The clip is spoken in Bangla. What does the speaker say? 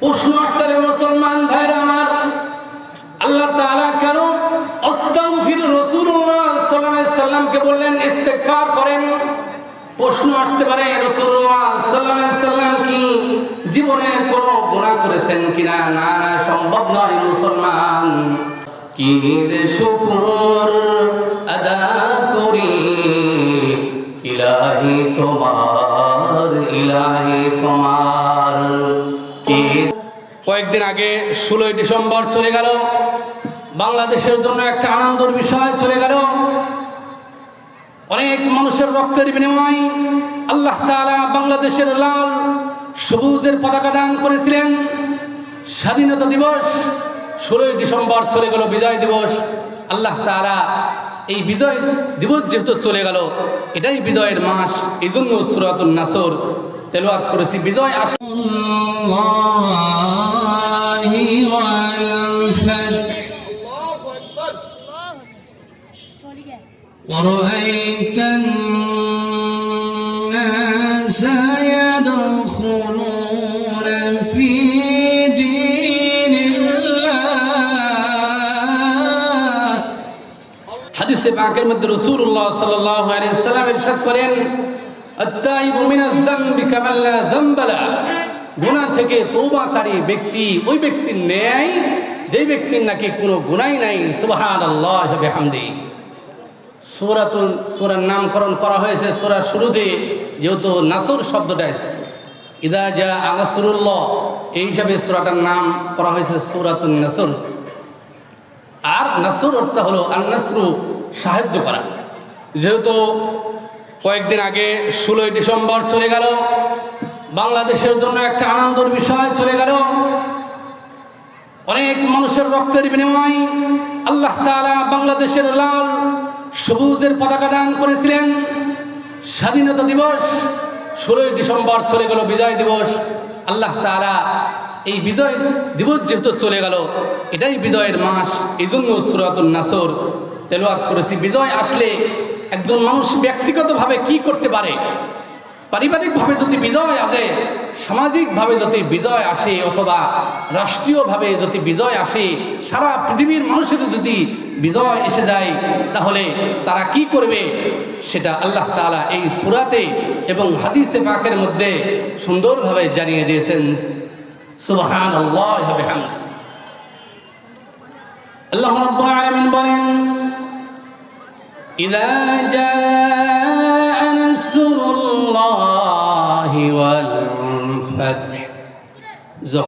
প্রশ্ন আসতে মুসলমান ভাইরা আমার, আল্লাহ তাআলা কেন আস্তাগফির রাসূলুল্লাহ সাল্লাল্লাহু আলাইহি সাল্লামকে বললেন ইস্তেগফার করেন? প্রশ্ন আসতে পারে রাসূলুল্লাহ সাল্লাল্লাহু আলাইহি সাল্লাম কি জীবনে কোনো গুনাহ করেছেন কিনা? না না, সম্ভব নয় মুসলমান। কি রে শুকর আদা করি ইলাহি তোমার, ইলাহি তোমার। কয়েকদিন আগে 16 ডিসেম্বর চলে গেল, বাংলাদেশের জন্য একটা আনন্দের বিষয় চলে গেল। অনেক মানুষের রক্তের বিনিময়ে আল্লাহ তাআলা বাংলাদেশের লাল সবুজের পতাকা দান করেছিলেন। স্বাধীনতা দিবস 16 ডিসেম্বর চলে গেল, বিজয় দিবস। আল্লাহ তাআলা এই বিজয় দিবস যেহেতু চলে গেল, এটাই বিজয়ের মাস, এই জন্য সূরাতুন নাসর তেলাওয়াত করেছি। বিজয় আসে ورأيت الناس يدخلون في دين الله। হাদিসে পাকের মধ্যে রাসূলুল্লাহ সাল্লাল্লাহু আলাইহি ওয়াসাল্লাম ইরশাদ করেন, আত-তাইবু মিনাজ যামবি কামান লা যামবা লা। গুনাহ থেকে তওবাকারী ব্যক্তি ওই ব্যক্তির ন্যায় যেই ব্যক্তির নাকি কোনো গুনাহ নাই। সুবহানাল্লাহি ওয়া বিহামদিহি। সূরার নামকরণ করা হয়েছে সূরার শুরুতে, যেহেতু নাসর শব্দটা আছে, ইদা জাআ নাসরুল্লাহ, এই হিসাবে সূরাটার নাম করা হয়েছে সূরাতুন নাসর। আর নাসর অর্থ হলো আন-নাসরু, সাহায্য করা। যেহেতু কয়েকদিন আগে 16 ডিসেম্বর চলে গেল, বাংলাদেশের জন্য একটা আনন্দের বিষয় চলে গেল। অনেক মানুষের রক্তের বিনিময়ে আল্লাহ তাআলা বাংলাদেশের লাল সবুজের পতাকা দান করেছিলেন। স্বাধীনতা দিবস 16 ডিসেম্বর চলে গেল, বিজয় দিবস। আল্লাহ তাআলা এই বিজয় দিবস যেহেতু চলে গেল, এটাই বিজয়ের মাস, এই জন্য সূরাতুন নাসর তেলাওয়াত করেছি। বিজয় আসলে একজন মানুষ ব্যক্তিগতভাবে কি করতে পারে? পারিবারিকভাবে যদি বিজয় আসে, সামাজিকভাবে যদি বিজয় আসে, অথবা রাষ্ট্রীয়ভাবে যদি বিজয় আসে, সারা পৃথিবীর মানুষের যদি বিজয় এসে যায়, তাহলে তারা কি করবে সেটা আল্লাহ তাআলা এই সূরাতে এবং হাদিসে পাকের মধ্যে সুন্দরভাবে জানিয়ে দিয়েছেন। সুবহানাল্লাহি ওয়া বিহামদিহি। আল্লাহ রাব্বুল আলামিন বলেন, ইযা জাআ নাসরুল্লাহি ওয়াল ফাতহ।